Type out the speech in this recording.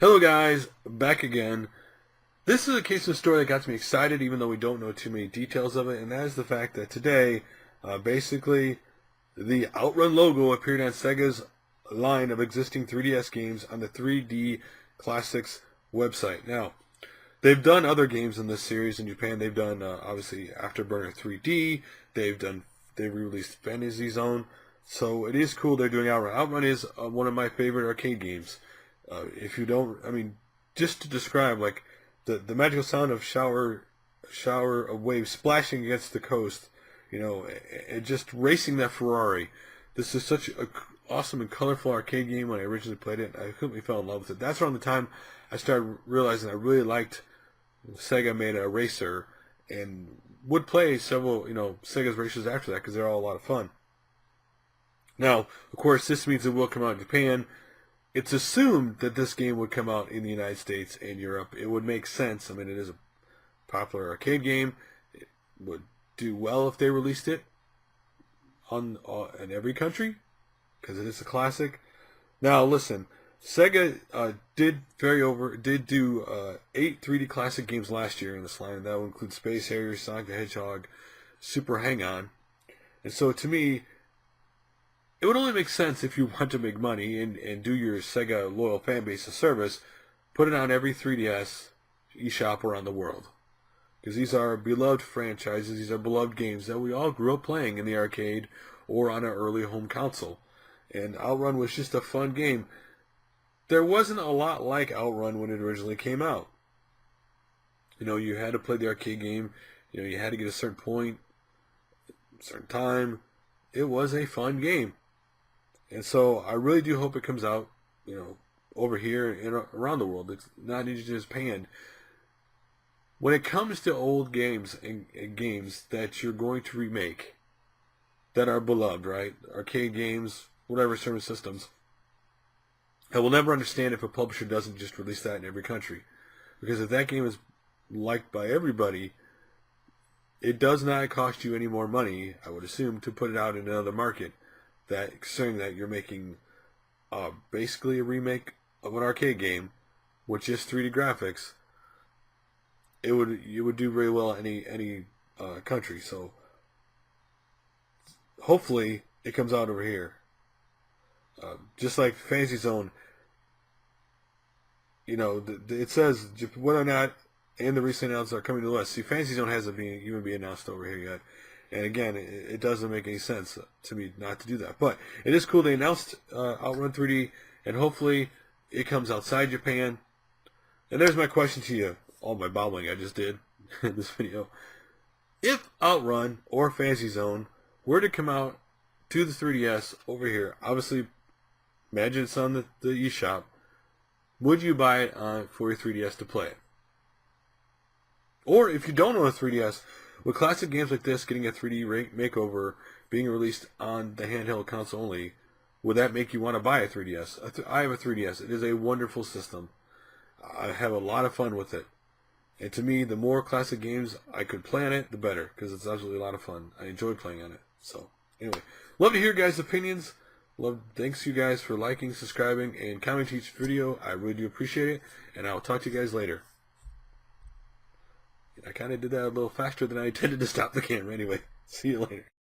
Hello guys, back again. This is a case of story that got me excited even though we don't know too many details of it, and that is the fact that today, basically, the Outrun logo appeared on Sega's line of existing 3DS games on the 3D Classics website. Now, they've done other games in this series in Japan. They've done, obviously, Afterburner 3D. They've released Fantasy Zone. So it is cool they're doing Outrun. Outrun is one of my favorite arcade games. If you don't, just to describe, like, the magical sound of shower of waves splashing against the coast, and just racing that Ferrari. This is such an awesome and colorful arcade game. When I originally played it, I completely fell in love with it. That's around the time I started realizing I really liked Sega made a racer, and would play several, Sega's races after that because they're all a lot of fun. Now, of course, this means it will come out in Japan. It's assumed that this game would come out in the United States and Europe. It would make sense. It is a popular arcade game. It would do well if they released it in every country because it is a classic. Now, listen, Sega did do 8 3D classic games last year in this line. That would include Space Harrier, Sonic the Hedgehog, Super Hang-On. And so, to me, it would only make sense if you want to make money and do your Sega loyal fan base a service, put it on every 3DS eShop around the world. Because these are beloved franchises, these are beloved games that we all grew up playing in the arcade or on our early home console. And Outrun was just a fun game. There wasn't a lot like Outrun when it originally came out. You had to play the arcade game, you had to get a certain point, a certain time. It was a fun game. And so I really do hope it comes out, over here and around the world. It's not just Japan. When it comes to old games and games that you're going to remake that are beloved, right? Arcade games, whatever service systems. I will never understand if a publisher doesn't just release that in every country. Because if that game is liked by everybody, it does not cost you any more money, I would assume, to put it out in another market. Considering that you're making basically a remake of an arcade game with just 3D graphics, it would do very well in any country. So hopefully it comes out over here. Just like Fantasy Zone, it says whether or not and the recent announcements are coming to the West. See, Fantasy Zone hasn't even been announced over here yet. And again, it doesn't make any sense to me not to do that. But it is cool they announced Outrun 3D, and hopefully it comes outside Japan. And there's my question to you, all my babbling I just did in this video. If Outrun or Fantasy Zone were to come out to the 3DS over here, obviously, imagine it's on the eShop, would you buy it for your 3DS to play it? Or if you don't own a 3DS, with classic games like this getting a 3D makeover, being released on the handheld console only, would that make you want to buy a 3DS? I have a 3DS. It is a wonderful system. I have a lot of fun with it. And to me, the more classic games I could play on it, the better, because it's absolutely a lot of fun. I enjoy playing on it. So, anyway, love to hear guys' opinions. Thanks you guys for liking, subscribing, and commenting each video. I really do appreciate it. And I'll talk to you guys later. I kind of did that a little faster than I intended to stop the camera. Anyway, see you later.